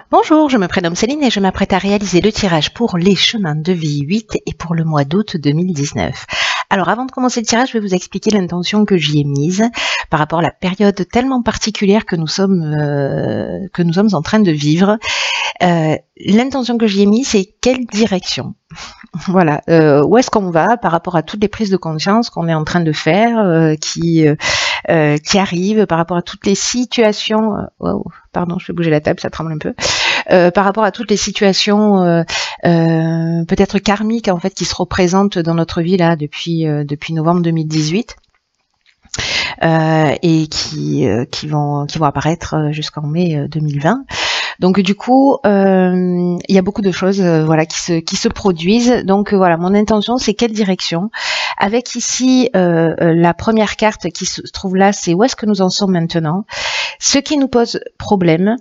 Bonjour, je me prénomme Céline et je m'apprête à réaliser le tirage pour les chemins de vie 8 et pour le mois d'août 2019. Alors avant de commencer le tirage, je vais vous expliquer l'intention que j'y ai mise par rapport à la période tellement particulière que nous sommes en train de vivre. L'intention que j'y ai mise, c'est quelle direction? Voilà, où est-ce qu'on va par rapport à toutes les prises de conscience qu'on est en train de faire, qui arrivent, par rapport à toutes les situations. Wow, pardon, je vais bouger la table, ça tremble un peu. Par rapport à toutes les situations peut-être karmiques en fait qui se représentent dans notre vie là depuis novembre 2018. Et qui vont apparaître jusqu'en mai 2020. Donc du coup, il y a beaucoup de choses voilà qui se produisent. Donc voilà, mon intention c'est quelle direction. Avec ici la première carte qui se trouve là, c'est où est-ce que nous en sommes maintenant. Ce qui nous pose problème,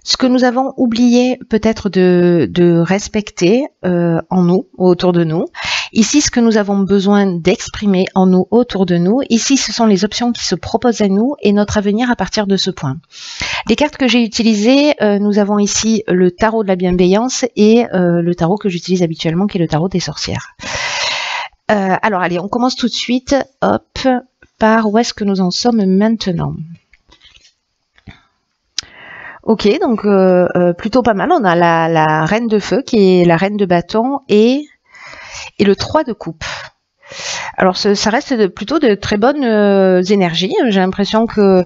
ce que nous avons oublié peut-être de respecter en nous, autour de nous. Ici, ce que nous avons besoin d'exprimer en nous, autour de nous. Ici, ce sont les options qui se proposent à nous et notre avenir à partir de ce point. Les cartes que j'ai utilisées, nous avons ici le tarot de la bienveillance et le tarot que j'utilise habituellement, qui est le tarot des sorcières. Alors, allez, on commence tout de suite, hop, par où est-ce que nous en sommes maintenant. Ok, donc plutôt pas mal. On a la reine de feu qui est la reine de bâton et le 3 de coupe. Alors ça reste plutôt de très bonnes énergies. J'ai l'impression que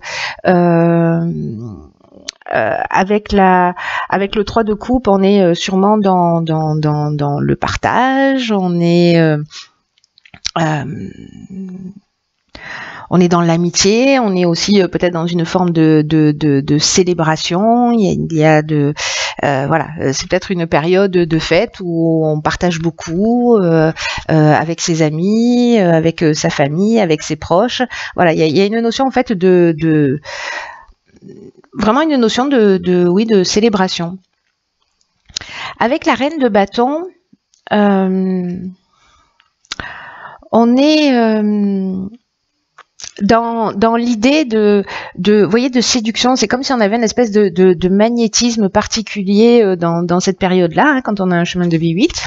avec le 3 de coupe, on est sûrement dans le partage, on est dans l'amitié, on est aussi peut-être dans une forme de célébration. Il y a voilà, c'est peut-être une période de fête où on partage beaucoup avec ses amis, avec sa famille, avec ses proches. Voilà, il y a une notion en fait vraiment une notion de célébration. Avec la reine de bâton, on est dans l'idée vous voyez, de séduction. C'est comme si on avait une espèce de magnétisme particulier dans cette période-là, hein, quand on a un chemin de vie 8.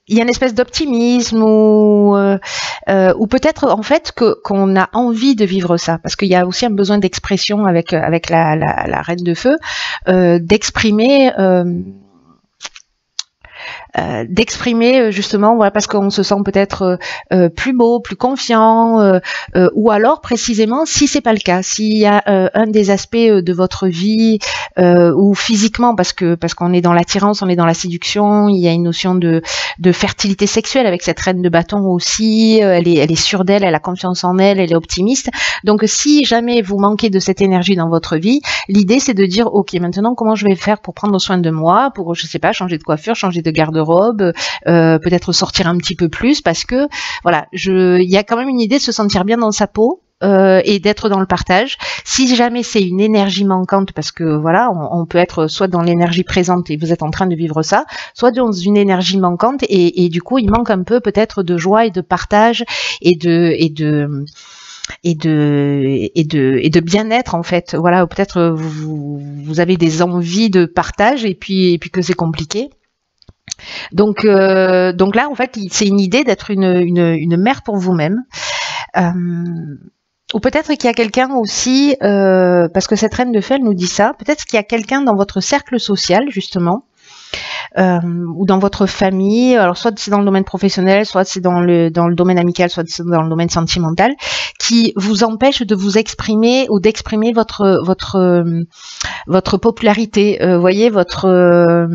Il y a une espèce d'optimisme ou peut-être en fait qu'on a envie de vivre ça, parce qu'il y a aussi un besoin d'expression avec la reine de feu, d'exprimer justement, voilà, parce qu'on se sent peut-être plus beau, plus confiant, ou alors précisément si c'est pas le cas, s'il y a un des aspects de votre vie ou physiquement, parce qu'on est dans l'attirance, on est dans la séduction, il y a une notion de fertilité sexuelle avec cette reine de bâton aussi. Elle est sûre d'elle, elle a confiance en elle, elle est optimiste. Donc si jamais vous manquez de cette énergie dans votre vie, l'idée c'est de dire ok, maintenant comment je vais faire pour prendre soin de moi, pour, je sais pas, changer de coiffure, changer de garde-robe, peut-être sortir un petit peu plus, parce que voilà, il y a quand même une idée de se sentir bien dans sa peau et d'être dans le partage. Si jamais c'est une énergie manquante, parce que voilà, on peut être soit dans l'énergie présente et vous êtes en train de vivre ça, soit dans une énergie manquante et du coup il manque un peu peut-être de joie et de partage et de bien-être en fait. Voilà, peut-être vous avez des envies de partage et puis que c'est compliqué. Donc là en fait c'est une idée d'être une mère pour vous-même, ou peut-être qu'il y a quelqu'un aussi, parce que cette reine de feu elle nous dit ça, peut-être qu'il y a quelqu'un dans votre cercle social justement, ou dans votre famille, alors soit c'est dans le domaine professionnel, soit c'est dans le domaine amical, soit c'est dans le domaine sentimental, qui vous empêche de vous exprimer ou d'exprimer votre popularité, voyez, votre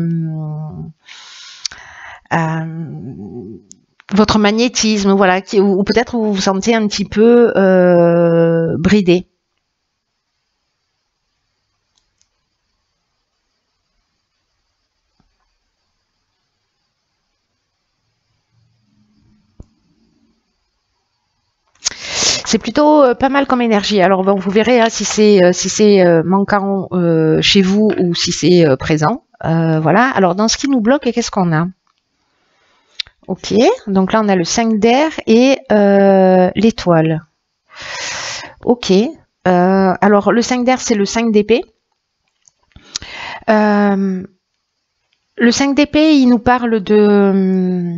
magnétisme, voilà, ou peut-être vous vous sentez un petit peu bridé. C'est plutôt pas mal comme énergie. Alors bon, vous verrez hein, si c'est manquant chez vous ou si c'est présent. Voilà. Alors dans ce qui nous bloque, qu'est-ce qu'on a? Ok, donc là on a le 5 d'air et l'étoile. Ok, alors le 5 d'air c'est le 5 d'épée. Le 5 d'épée, il nous parle de...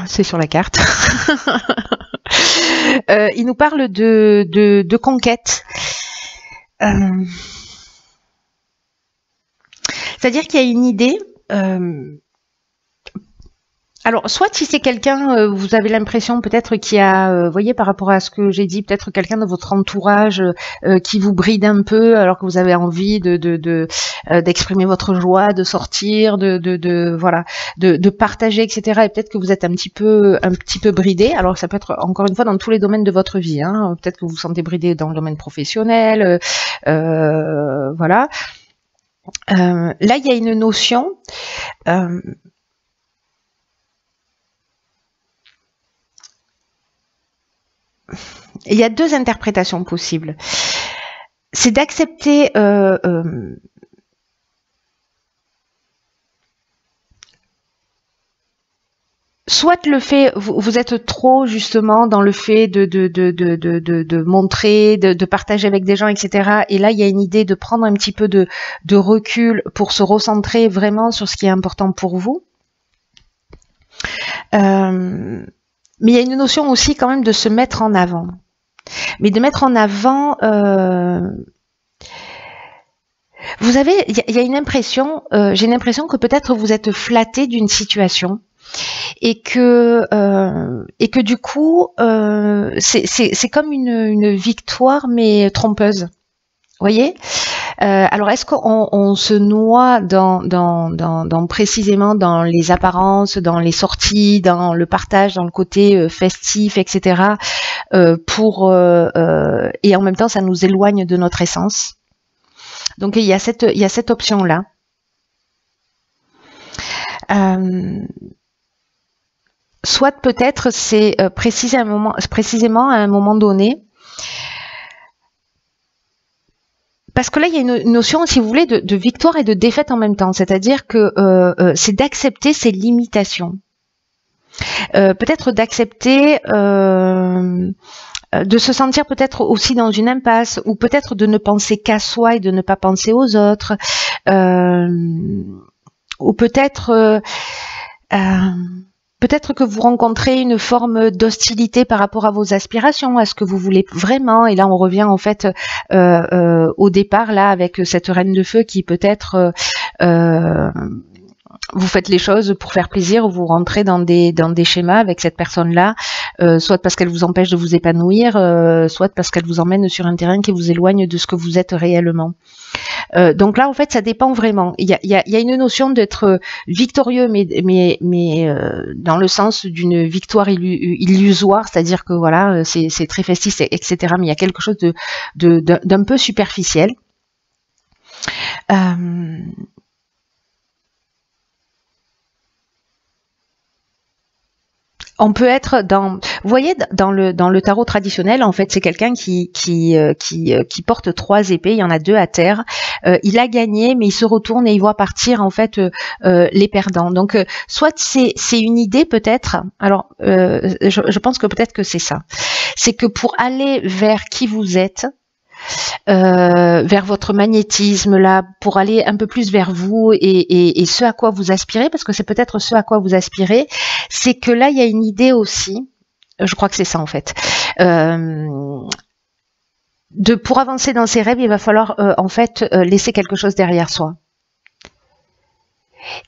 C'est sur la carte. Il nous parle de conquête. C'est-à-dire qu'il y a une idée... alors, soit si c'est quelqu'un, vous avez l'impression peut-être qu'il y a, vous voyez, par rapport à ce que j'ai dit, peut-être quelqu'un de votre entourage qui vous bride un peu, alors que vous avez envie d'exprimer votre joie, de sortir, voilà, de partager, etc. Et peut-être que vous êtes un petit peu bridé. Alors, ça peut être encore une fois dans tous les domaines de votre vie. Hein. Peut-être que vous vous sentez bridé dans le domaine professionnel, voilà. Là, il y a une notion. Il y a deux interprétations possibles. C'est d'accepter soit le fait, vous êtes trop justement dans le fait de montrer, de partager avec des gens, etc. Et là, il y a une idée de prendre un petit peu de recul pour se recentrer vraiment sur ce qui est important pour vous. Mais il y a une notion aussi quand même de se mettre en avant. Mais de mettre en avant... vous avez... Il y a une impression... j'ai l'impression que peut-être vous êtes flatté d'une situation et que du coup, c'est comme une victoire mais trompeuse. Vous voyez? Alors, est-ce qu'on se noie dans précisément dans les apparences, dans les sorties, dans le partage, dans le côté festif, etc. Et en même temps, ça nous éloigne de notre essence. Donc, il y a cette option-là. Soit peut-être c'est précisément à un moment donné. Parce que là, il y a une notion, si vous voulez, de victoire et de défaite en même temps. C'est-à-dire que c'est d'accepter ses limitations. Peut-être d'accepter de se sentir peut-être aussi dans une impasse, ou peut-être de ne penser qu'à soi et de ne pas penser aux autres. Ou peut-être... peut-être que vous rencontrez une forme d'hostilité par rapport à vos aspirations, à ce que vous voulez vraiment. Et là, on revient en fait au départ, là, avec cette reine de feu qui peut-être... vous faites les choses pour faire plaisir, vous rentrez dans des schémas avec cette personne-là, soit parce qu'elle vous empêche de vous épanouir, soit parce qu'elle vous emmène sur un terrain qui vous éloigne de ce que vous êtes réellement. Donc là, en fait, ça dépend vraiment. Il y a une notion d'être victorieux, mais dans le sens d'une victoire illusoire, c'est-à-dire que voilà, c'est très festif, etc. Mais il y a quelque chose d'un peu superficiel. On peut être dans, vous voyez, dans le tarot traditionnel, en fait, c'est quelqu'un qui porte 3 épées. Il y en a 2 à terre. Il a gagné, mais il se retourne et il voit partir en fait les perdants. Donc, soit c'est une idée peut-être. Alors, je pense que peut-être que c'est ça. C'est que pour aller vers qui vous êtes, vers votre magnétisme là, pour aller un peu plus vers vous et ce à quoi vous aspirez, parce que c'est peut-être ce à quoi vous aspirez, c'est que là il y a une idée aussi, je crois que c'est ça en fait, pour avancer dans ses rêves, il va falloir en fait laisser quelque chose derrière soi.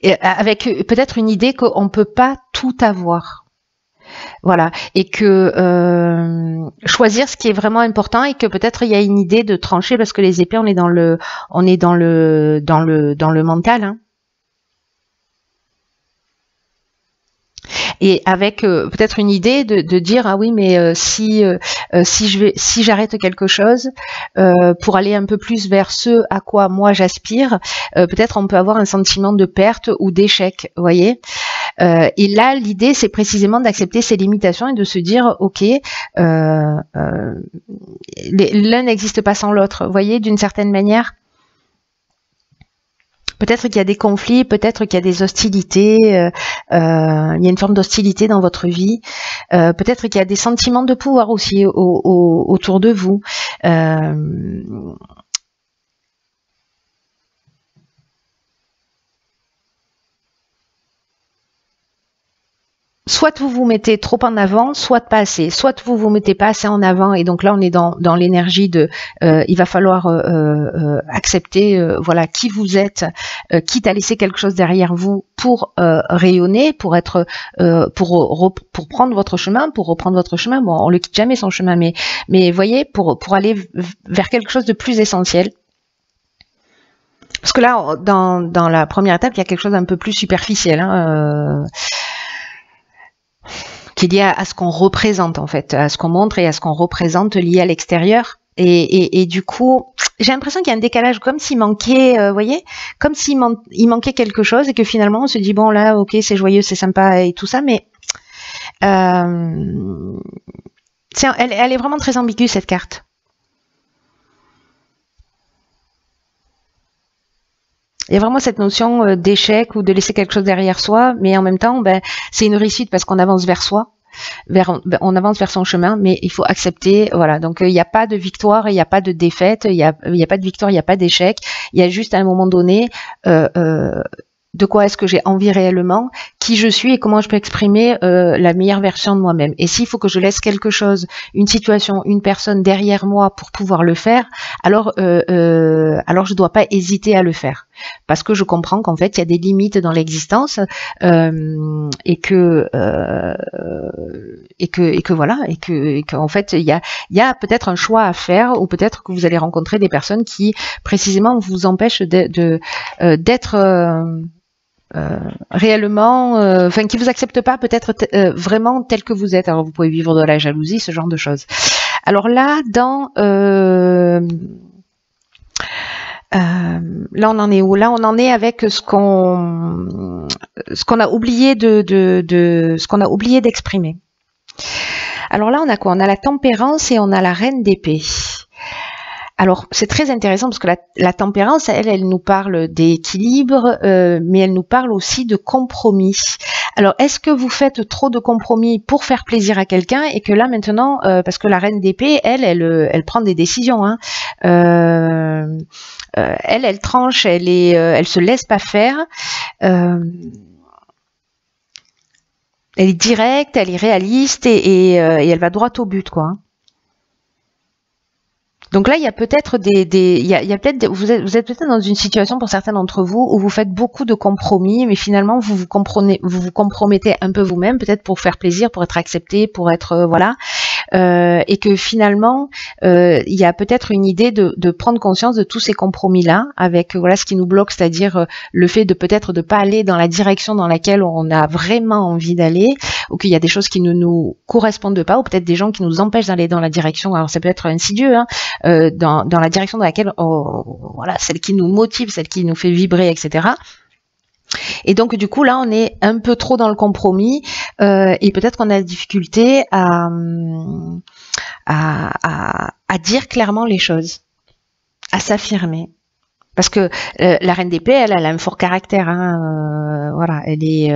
Et avec peut-être une idée qu'on ne peut pas tout avoir. Voilà, et que choisir ce qui est vraiment important, et que peut-être il y a une idée de trancher, parce que les épées, on est dans le mental, hein. Et avec peut-être une idée de dire ah oui, mais si j'arrête quelque chose pour aller un peu plus vers ce à quoi moi j'aspire, peut-être on peut avoir un sentiment de perte ou d'échec, vous voyez. Et là, l'idée, c'est précisément d'accepter ses limitations et de se dire, ok, l'un n'existe pas sans l'autre, vous voyez, d'une certaine manière. Peut-être qu'il y a des conflits, peut-être qu'il y a des hostilités, il y a une forme d'hostilité dans votre vie, peut-être qu'il y a des sentiments de pouvoir aussi autour de vous. Soit vous vous mettez trop en avant, soit pas assez. Soit vous vous mettez pas assez en avant, et donc là on est dans l'énergie de il va falloir accepter voilà qui vous êtes, quitte à laisser quelque chose derrière vous pour rayonner, pour être pour prendre votre chemin, pour reprendre votre chemin. Bon, on le quitte jamais son chemin, mais voyez, pour aller vers quelque chose de plus essentiel. Parce que là, dans la première étape, il y a quelque chose d'un peu plus superficiel, hein, qui est lié à ce qu'on représente en fait, à ce qu'on montre et à ce qu'on représente lié à l'extérieur. Et du coup, j'ai l'impression qu'il y a un décalage, comme s'il manquait, vous voyez, comme s'il manquait quelque chose, et que finalement on se dit bon là, ok, c'est joyeux, c'est sympa et tout ça, mais elle est vraiment très ambiguë cette carte. Il y a vraiment cette notion d'échec ou de laisser quelque chose derrière soi, mais en même temps, ben, c'est une réussite parce qu'on avance vers soi, on avance vers son chemin, mais il faut accepter, voilà. Donc il n'y a pas de victoire, il n'y a pas de défaite, il n'y a pas de victoire, il n'y a pas d'échec. Il y a juste à un moment donné de quoi est-ce que j'ai envie réellement, qui je suis et comment je peux exprimer la meilleure version de moi-même. Et s'il faut que je laisse quelque chose, une situation, une personne derrière moi pour pouvoir le faire, alors je dois pas hésiter à le faire, parce que je comprends qu'en fait il y a des limites dans l'existence et que voilà, et qu'en fait il y a peut-être un choix à faire, ou peut-être que vous allez rencontrer des personnes qui précisément vous empêchent d'être réellement, enfin qui vous acceptent pas peut-être vraiment tel que vous êtes. Alors vous pouvez vivre de la jalousie, ce genre de choses. Alors là, là on en est où? Là on en est avec ce qu'on a oublié ce qu'on a oublié d'exprimer. Alors là on a quoi? On a la tempérance et on a la reine d'épée. Alors, c'est très intéressant parce que la tempérance, elle nous parle d'équilibre, mais elle nous parle aussi de compromis. Alors, est-ce que vous faites trop de compromis pour faire plaisir à quelqu'un, et que là, maintenant, parce que la reine d'épée, elle prend des décisions, hein, elle tranche, elle se laisse pas faire, elle est directe, elle est réaliste, et elle va droit au but, quoi. Donc là, il y a peut-être vous êtes peut-être dans une situation, pour certains d'entre vous, où vous faites beaucoup de compromis, mais finalement vous vous compromettez un peu vous-même, peut-être pour faire plaisir, pour être accepté, pour être voilà, et que finalement il y a peut-être une idée de prendre conscience de tous ces compromis-là, avec voilà ce qui nous bloque, c'est-à-dire le fait de peut-être de pas aller dans la direction dans laquelle on a vraiment envie d'aller, ou qu'il y a des choses qui ne nous correspondent pas, ou peut-être des gens qui nous empêchent d'aller dans la direction. Alors ça peut être insidieux, hein, dans la direction dans laquelle voilà, celle qui nous motive, celle qui nous fait vibrer, etc. Et donc du coup là on est un peu trop dans le compromis, et peut-être qu'on a la difficulté à dire clairement les choses, à s'affirmer. Parce que la reine d'épée, elle a un fort caractère, hein, voilà, elle est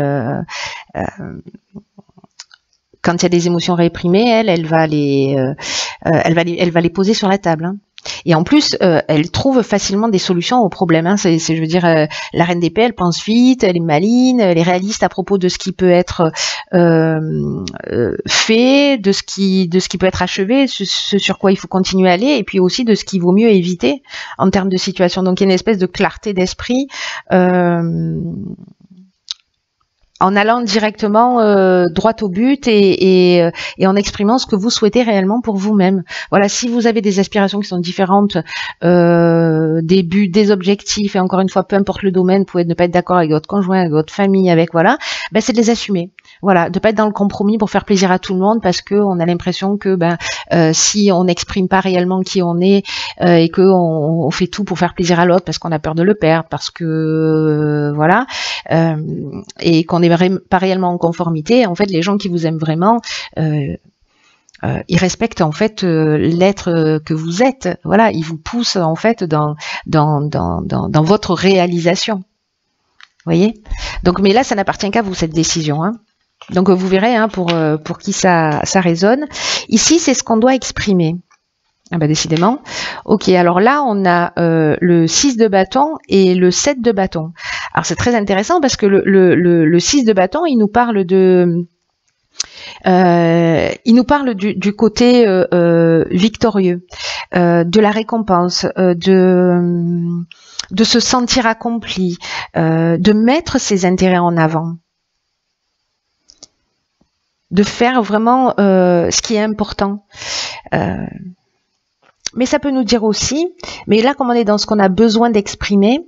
quand il y a des émotions réprimées, elle va les poser sur la table, hein. Et en plus, elle trouve facilement des solutions aux problèmes, hein. Je veux dire, la reine d'épée, elle pense vite, elle est maligne, elle est réaliste à propos de ce qui peut être fait, de ce qui peut être achevé, ce sur quoi il faut continuer à aller, et puis aussi de ce qu'il vaut mieux éviter en termes de situation. Donc il y a une espèce de clarté d'esprit. En allant directement droit au but, et en exprimant ce que vous souhaitez réellement pour vous-même. Voilà, si vous avez des aspirations qui sont différentes, des buts, des objectifs, et encore une fois, peu importe le domaine, vous pouvez ne pas être d'accord avec votre conjoint, avec votre famille, avec voilà, ben c'est de les assumer. Voilà, de pas être dans le compromis pour faire plaisir à tout le monde, parce que on a l'impression que si on n'exprime pas réellement qui on est, et que on fait tout pour faire plaisir à l'autre parce qu'on a peur de le perdre, parce que voilà, et qu'on n'est pas réellement en conformité. En fait, les gens qui vous aiment vraiment, ils respectent en fait l'être que vous êtes. Voilà, ils vous poussent en fait dans votre réalisation. voyez? Donc, mais là, ça n'appartient qu'à vous, cette décision, hein. Donc, vous verrez, hein, pour qui ça résonne. Ici, c'est ce qu'on doit exprimer. Ah bah décidément. Ok, alors là, on a le 6 de bâton et le 7 de bâton. Alors, c'est très intéressant parce que le 6 de bâton, il nous parle de... du côté victorieux, de la récompense, de se sentir accompli, de mettre ses intérêts en avant, de faire vraiment ce qui est important. Mais ça peut nous dire aussi, mais là, comme on est dans ce qu'on a besoin d'exprimer,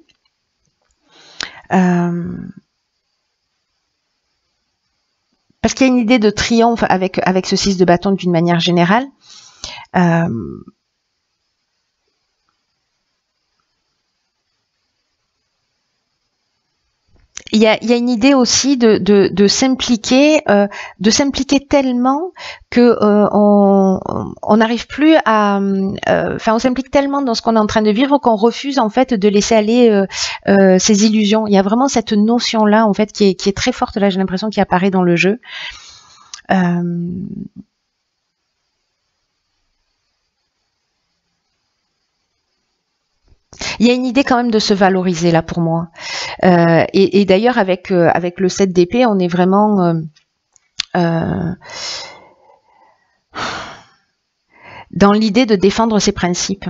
parce qu'il y a une idée de triomphe avec ce 6 de bâton d'une manière générale. Il y a une idée aussi de s'impliquer tellement que on n'arrive plus à, enfin on s'implique tellement dans ce qu'on est en train de vivre qu'on refuse en fait de laisser aller ces illusions. Il y a vraiment cette notion là en fait qui est très forte là, j'ai l'impression, qui apparaît dans le jeu. Il y a une idée quand même de se valoriser là pour moi. Et d'ailleurs avec le 7 d'épée, on est vraiment dans l'idée de défendre ses principes.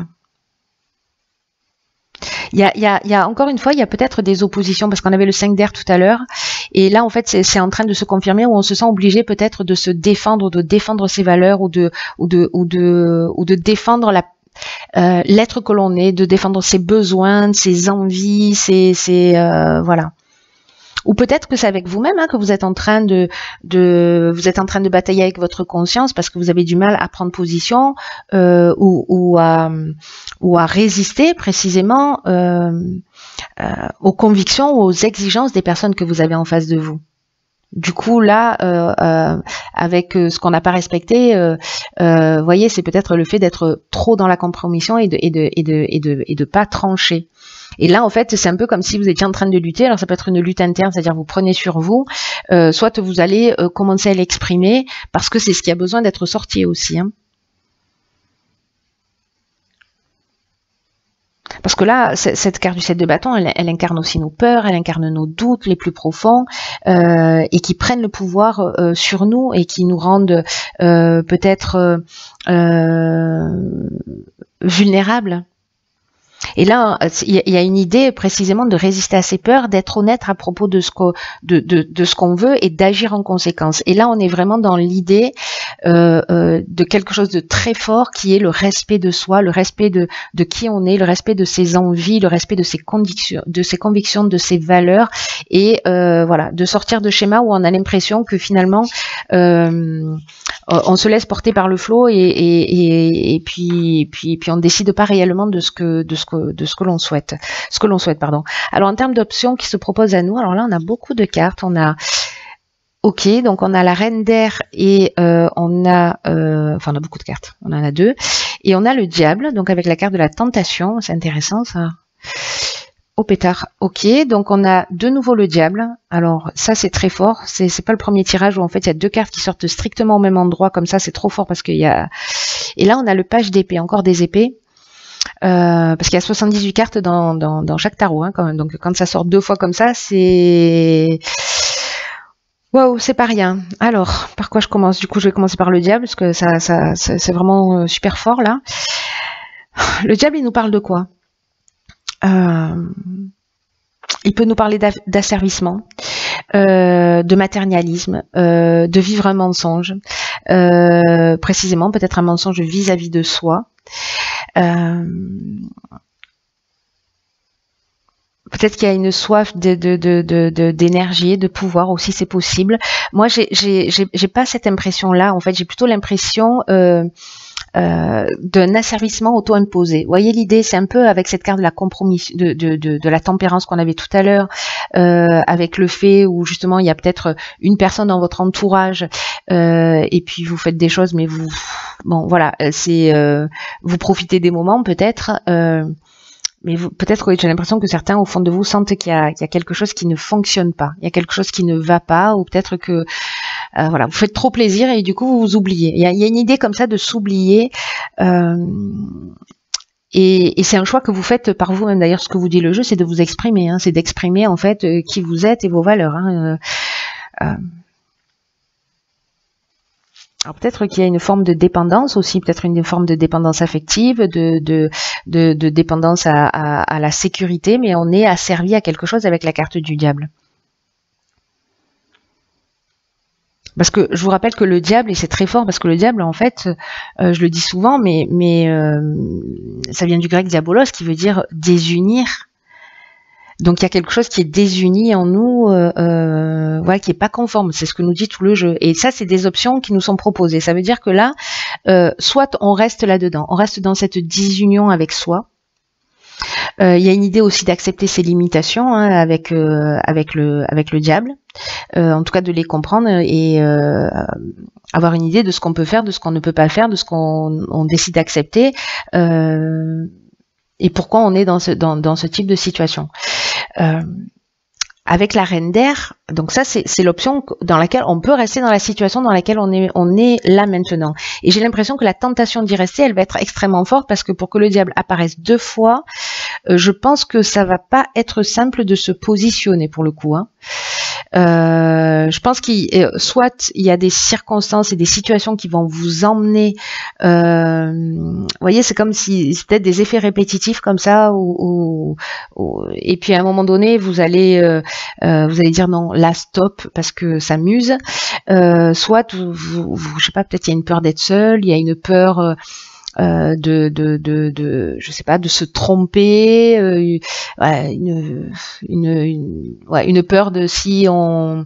Il y a encore une fois, il y a peut-être des oppositions parce qu'on avait le 5 d'air tout à l'heure et là en fait c'est en train de se confirmer où on se sent obligé peut-être de se défendre, de défendre ses valeurs ou de défendre l'être que l'on est, de défendre ses besoins, ses envies, voilà. Ou peut-être que c'est avec vous-même hein, que vous êtes en train de batailler avec votre conscience parce que vous avez du mal à prendre position ou à résister précisément aux convictions ou aux exigences des personnes que vous avez en face de vous. Du coup, là, avec ce qu'on n'a pas respecté, voyez, c'est peut-être le fait d'être trop dans la compromission et de pas trancher. Et là, en fait, c'est un peu comme si vous étiez en train de lutter. Alors, ça peut être une lutte interne, c'est-à-dire vous prenez sur vous, soit vous allez commencer à l'exprimer parce que c'est ce qui a besoin d'être sorti aussi. Hein. Parce que là, cette carte du 7 de bâton, elle incarne aussi nos peurs, elle incarne nos doutes les plus profonds et qui prennent le pouvoir sur nous et qui nous rendent peut-être vulnérables. Et là, il y a une idée précisément de résister à ces peurs, d'être honnête à propos de ce qu'on veut et d'agir en conséquence. Et là, on est vraiment dans l'idée de quelque chose de très fort qui est le respect de soi, le respect de qui on est, le respect de ses envies, le respect de ses convictions, de ses valeurs et voilà, de sortir de schémas où on a l'impression que finalement on se laisse porter par le flot et puis on décide pas réellement de ce que l'on souhaite. Pardon. Alors en termes d'options qui se proposent à nous, alors là on a beaucoup de cartes, on a ok, donc on a la reine d'air et on a beaucoup de cartes, on en a deux et on a le diable, donc avec la carte de la tentation, c'est intéressant ça. Au pétard, ok, donc on a de nouveau le diable, alors ça c'est très fort, c'est pas le premier tirage où en fait il y a deux cartes qui sortent strictement au même endroit, comme ça c'est trop fort parce qu'il y a... Et là on a le page d'épée, encore des épées, parce qu'il y a 78 cartes dans chaque tarot, hein, quand même. Donc quand ça sort deux fois comme ça, c'est... Waouh, c'est pas rien. Alors, par quoi je commence? Du coup je vais commencer par le diable, parce que c'est vraiment super fort là. Le diable il nous parle de quoi? Il peut nous parler d'asservissement, de matérialisme, de vivre un mensonge, précisément peut-être un mensonge vis-à-vis de soi. Peut-être qu'il y a une soif d'énergie, de pouvoir aussi, c'est possible. Moi, j'ai pas cette impression-là. En fait, j'ai plutôt l'impression d'un asservissement auto-imposé. Vous voyez l'idée, c'est un peu avec cette carte de la compromis, de la tempérance qu'on avait tout à l'heure, avec le fait où justement il y a peut-être une personne dans votre entourage et puis vous faites des choses, mais vous profitez des moments peut-être. Mais peut-être, oui, j'ai l'impression que certains, au fond de vous, sentent qu'il y a quelque chose qui ne fonctionne pas. Il y a quelque chose qui ne va pas, ou peut-être que voilà, vous faites trop plaisir et du coup, vous vous oubliez. Il y a une idée comme ça de s'oublier. Et c'est un choix que vous faites par vous-même. D'ailleurs, ce que vous dit le jeu, c'est de vous exprimer. Hein, c'est d'exprimer, en fait, qui vous êtes et vos valeurs. Hein, alors peut-être qu'il y a une forme de dépendance aussi, peut-être une forme de dépendance affective, de dépendance à la sécurité, mais on est asservi à quelque chose avec la carte du diable. Parce que je vous rappelle que le diable, et c'est très fort, parce que le diable, en fait, je le dis souvent, mais ça vient du grec diabolos, qui veut dire désunir. Donc il y a quelque chose qui est désuni en nous, voilà, qui est pas conforme. C'est ce que nous dit tout le jeu. Et ça, c'est des options qui nous sont proposées. Ça veut dire que là, soit on reste là-dedans, on reste dans cette désunion avec soi. Il y a une idée aussi d'accepter ses limitations, hein, avec le diable. En tout cas, de les comprendre et avoir une idée de ce qu'on peut faire, de ce qu'on ne peut pas faire, de ce qu'on décide d'accepter. Et pourquoi on est dans ce type de situation. Avec la reine d'air, donc ça c'est l'option dans laquelle on peut rester dans la situation dans laquelle on est là maintenant. Et j'ai l'impression que la tentation d'y rester, elle va être extrêmement forte, parce que pour que le diable apparaisse 2 fois, je pense que ça va pas être simple de se positionner pour le coup. Hein. Je pense soit il y a des circonstances et des situations qui vont vous emmener, vous voyez, c'est comme si c'est peut-être des effets répétitifs comme ça, et puis à un moment donné vous allez dire non, là stop, parce que ça m'use. Soit je sais pas, peut-être il y a une peur d'être seul, il y a une peur je sais pas, de se tromper, une peur de si on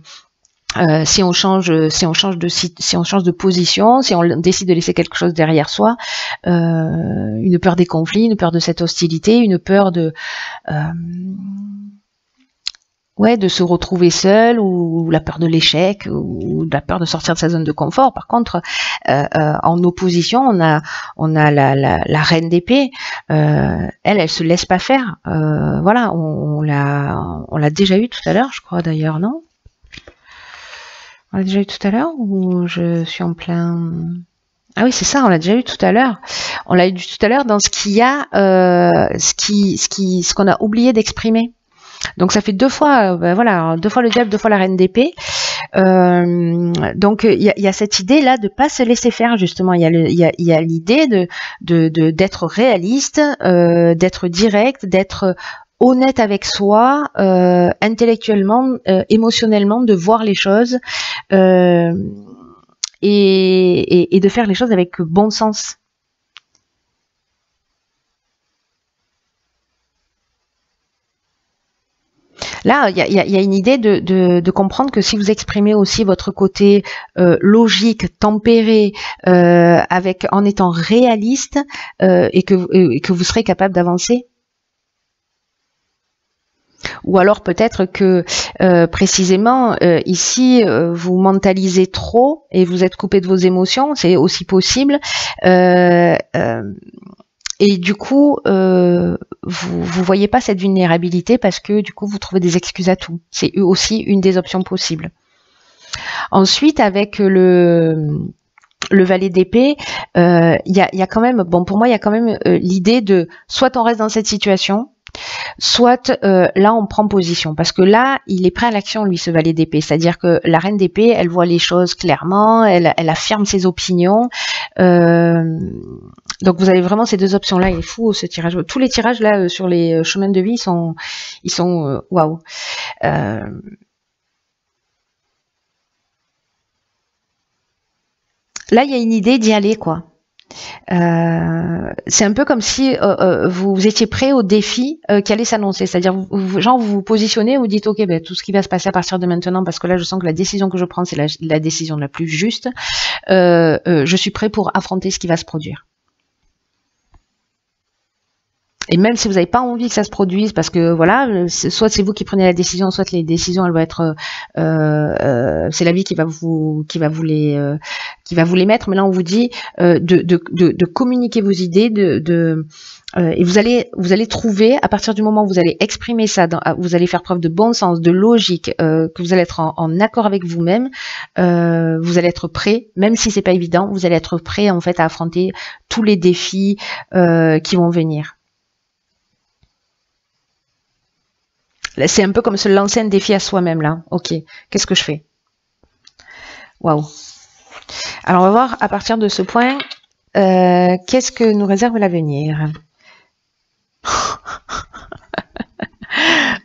change de position, si on décide de laisser quelque chose derrière soi, une peur des conflits, une peur de cette hostilité, une peur de se retrouver seul, ou la peur de l'échec, ou la peur de sortir de sa zone de confort. Par contre, en opposition, on a la reine d'épée. Elle se laisse pas faire. Voilà, on l'a déjà eu tout à l'heure, je crois d'ailleurs, non? On l'a déjà eu tout à l'heure, ou je suis en plein... Ah oui, c'est ça, on l'a déjà eu tout à l'heure. On l'a eu tout à l'heure dans ce qu'il y a, ce qu'on a oublié d'exprimer. Donc ça fait 2 fois, voilà, 2 fois le diable, 2 fois la reine d'épée. Donc il y a cette idée là de pas se laisser faire, justement. Il y a l'idée d'être réaliste, d'être direct, d'être honnête avec soi, intellectuellement, émotionnellement, de voir les choses, et de faire les choses avec bon sens. Là, il y a une idée de comprendre que si vous exprimez aussi votre côté logique, tempéré, en étant réaliste, et que vous serez capable d'avancer. Ou alors peut-être que précisément ici vous mentalisez trop et vous êtes coupé de vos émotions, c'est aussi possible. Et du coup, vous voyez pas cette vulnérabilité, parce que du coup, vous trouvez des excuses à tout. C'est aussi une des options possibles. Ensuite, avec le valet d'épée, il y a quand même, bon, pour moi, il y a quand même l'idée de soit on reste dans cette situation, soit là on prend position, parce que là il est prêt à l'action, lui, ce valet d'épée. C'est-à-dire que la reine d'épée, elle voit les choses clairement, elle affirme ses opinions. Donc vous avez vraiment ces 2 options là. Il est fou ce tirage. Tous les tirages là sur les chemins de vie, ils sont waouh. Là il y a une idée d'y aller, quoi. C'est un peu comme si vous étiez prêt au défi qui allait s'annoncer. C'est-à-dire, vous vous positionnez, vous dites, ok, tout ce qui va se passer à partir de maintenant, parce que là, je sens que la décision que je prends, c'est la décision la plus juste. Je suis prêt pour affronter ce qui va se produire. Et même si vous n'avez pas envie que ça se produise, parce que voilà, soit c'est vous qui prenez la décision, soit les décisions, elles vont être, c'est la vie qui va vous qui va vous les mettre, mais là on vous dit de communiquer vos idées, et vous allez trouver, à partir du moment où vous allez exprimer ça, vous allez faire preuve de bon sens, de logique, que vous allez être en accord avec vous-même, vous allez être prêt, même si c'est pas évident, vous allez être prêt en fait à affronter tous les défis qui vont venir. C'est un peu comme se lancer un défi à soi-même là. Ok, qu'est-ce que je fais? Waouh. Alors on va voir à partir de ce point, qu'est-ce que nous réserve l'avenir?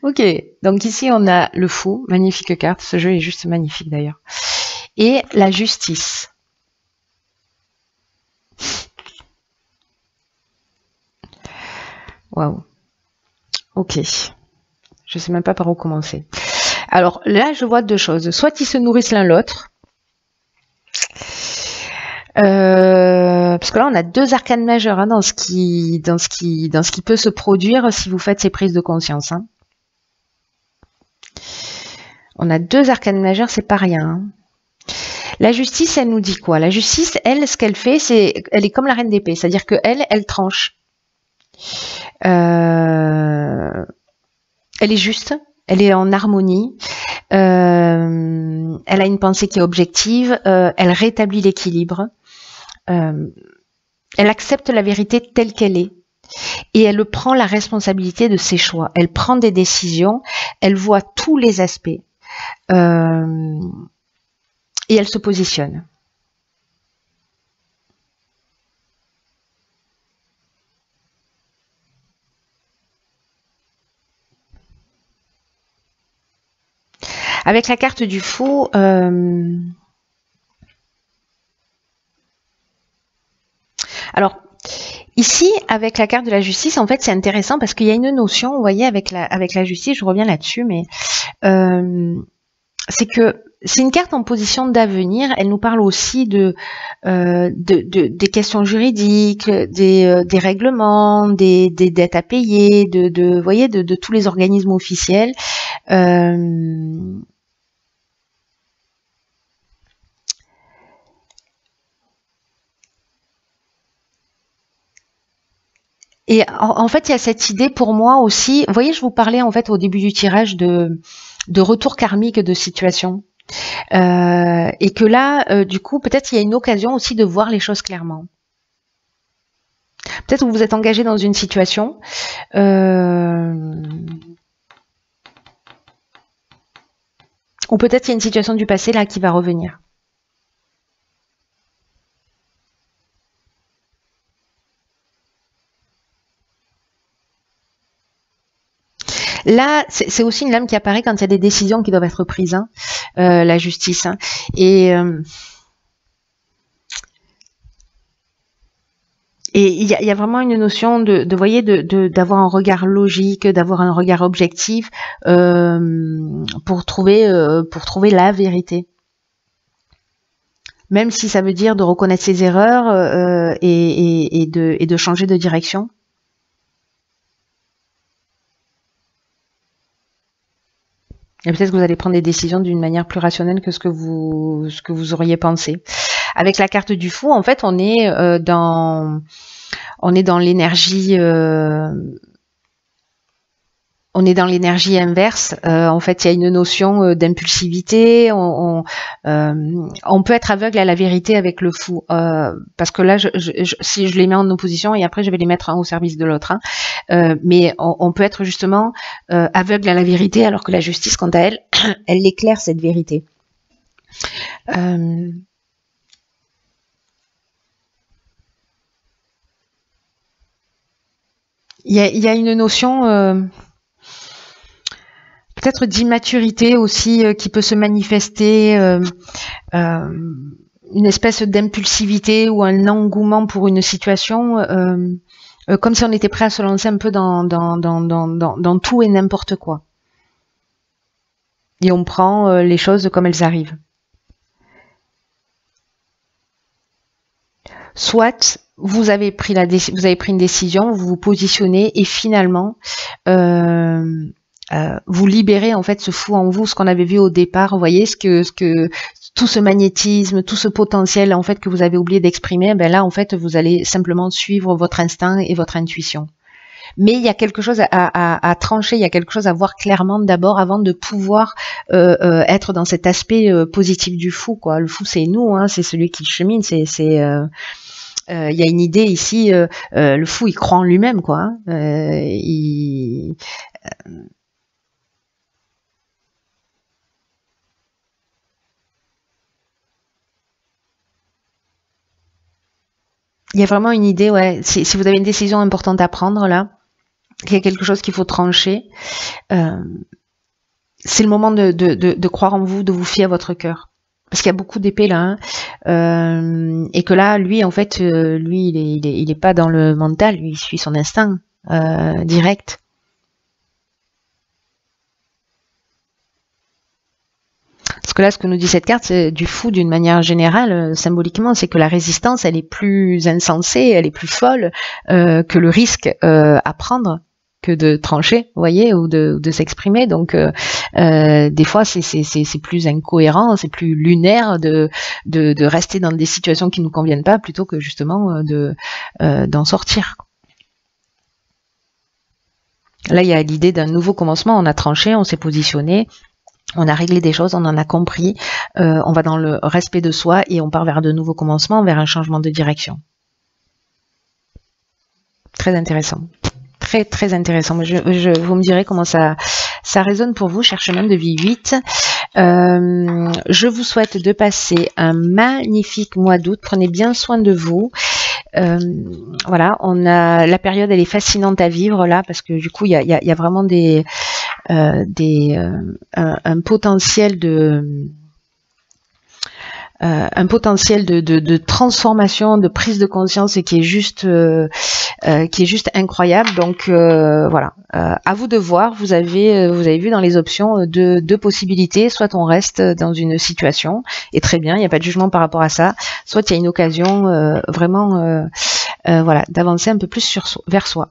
Ok, donc ici on a le fou, magnifique carte, ce jeu est juste magnifique d'ailleurs. Et la justice. Waouh. Ok. Je sais même pas par où commencer. Alors là, je vois deux choses. Soit ils se nourrissent l'un l'autre. Parce que là, on a deux arcanes majeures hein, dans ce qui peut se produire si vous faites ces prises de conscience. Hein. On a deux arcanes majeures, c'est pas rien. Hein. La justice, elle nous dit quoi? La justice, elle, ce qu'elle fait, elle est comme la reine d'épée, c'est-à-dire que elle tranche. Elle est juste, elle est en harmonie, elle a une pensée qui est objective, elle rétablit l'équilibre, elle accepte la vérité telle qu'elle est et elle prend la responsabilité de ses choix. Elle prend des décisions, elle voit tous les aspects et elle se positionne. Avec la carte du fou, alors ici avec la carte de la justice, en fait c'est intéressant parce qu'il y a une notion, vous voyez, avec la justice, je reviens là-dessus, mais c'est que c'est une carte en position d'avenir. Elle nous parle aussi des questions juridiques, des règlements, des dettes à payer, vous voyez, de tous les organismes officiels. Et en fait, il y a cette idée pour moi aussi. Vous voyez, je vous parlais en fait au début du tirage de retour karmique de situation. Et que là, du coup, peut-être il y a une occasion aussi de voir les choses clairement. Peut-être que vous vous êtes engagé dans une situation. Ou peut-être il y a une situation du passé là qui va revenir. Là, c'est aussi une lame qui apparaît quand il y a des décisions qui doivent être prises, hein, la justice. Hein. Et il y a vraiment une notion voyez, d'avoir un regard logique, d'avoir un regard objectif pour trouver la vérité. Même si ça veut dire de reconnaître ses erreurs et de changer de direction. Et peut-être que vous allez prendre des décisions d'une manière plus rationnelle que ce que vous auriez pensé. Avec la carte du fou, en fait, on est dans l'énergie. On est dans l'énergie inverse. En fait, il y a une notion d'impulsivité. On peut être aveugle à la vérité avec le fou, parce que là, si je les mets en opposition et après je vais les mettre au service de l'autre. Hein. Mais on peut être justement aveugle à la vérité, alors que la justice, quant à elle, elle éclaire cette vérité. Il y a une notion peut-être d'immaturité aussi qui peut se manifester, une espèce d'impulsivité ou un engouement pour une situation, comme si on était prêt à se lancer un peu dans tout et n'importe quoi. Et on prend les choses comme elles arrivent. Soit vous avez pris une décision, vous vous positionnez et finalement vous libérez en fait ce fou en vous, ce qu'on avait vu au départ. Vous voyez ce que tout ce magnétisme, tout ce potentiel en fait que vous avez oublié d'exprimer, ben là en fait vous allez simplement suivre votre instinct et votre intuition. Mais il y a quelque chose à trancher, il y a quelque chose à voir clairement d'abord avant de pouvoir être dans cet aspect positif du fou, quoi. Le fou, c'est nous, hein, c'est celui qui chemine, il y a une idée ici, le fou, il croit en lui-même, quoi. Hein. Il y a vraiment une idée, ouais. Si vous avez une décision importante à prendre là, il y a quelque chose qu'il faut trancher. C'est le moment de croire en vous, de vous fier à votre cœur. Parce qu'il y a beaucoup d'épées là, hein, et que là, lui, en fait, lui, il est pas dans le mental, lui, il suit son instinct direct. Parce que là, ce que nous dit cette carte, c'est du fou d'une manière générale, symboliquement, c'est que la résistance, elle est plus insensée, elle est plus folle que le risque à prendre, que de trancher, vous voyez, ou de s'exprimer. Donc, des fois, c'est plus incohérent, c'est plus lunaire de rester dans des situations qui ne nous conviennent pas, plutôt que justement d'en sortir. Là, il y a l'idée d'un nouveau commencement. On a tranché, on s'est positionné. On a réglé des choses, on en a compris, on va dans le respect de soi et on part vers de nouveaux commencements, vers un changement de direction. Très intéressant. Très, très intéressant. Vous me direz comment ça résonne pour vous, cher chemin de vie 8. Je vous souhaite de passer un magnifique mois d'août. Prenez bien soin de vous. Voilà, la période, elle est fascinante à vivre là, parce que du coup, il y a vraiment un potentiel de transformation, de prise de conscience et qui est juste incroyable. Donc voilà, à vous de voir. Vous avez vu dans les options deux possibilités. Soit on reste dans une situation et très bien, il n'y a pas de jugement par rapport à ça. Soit il y a une occasion vraiment voilà, d'avancer un peu plus vers soi.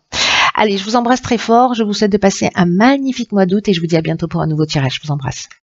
Allez, je vous embrasse très fort. Je vous souhaite de passer un magnifique mois d'août et je vous dis à bientôt pour un nouveau tirage. Je vous embrasse.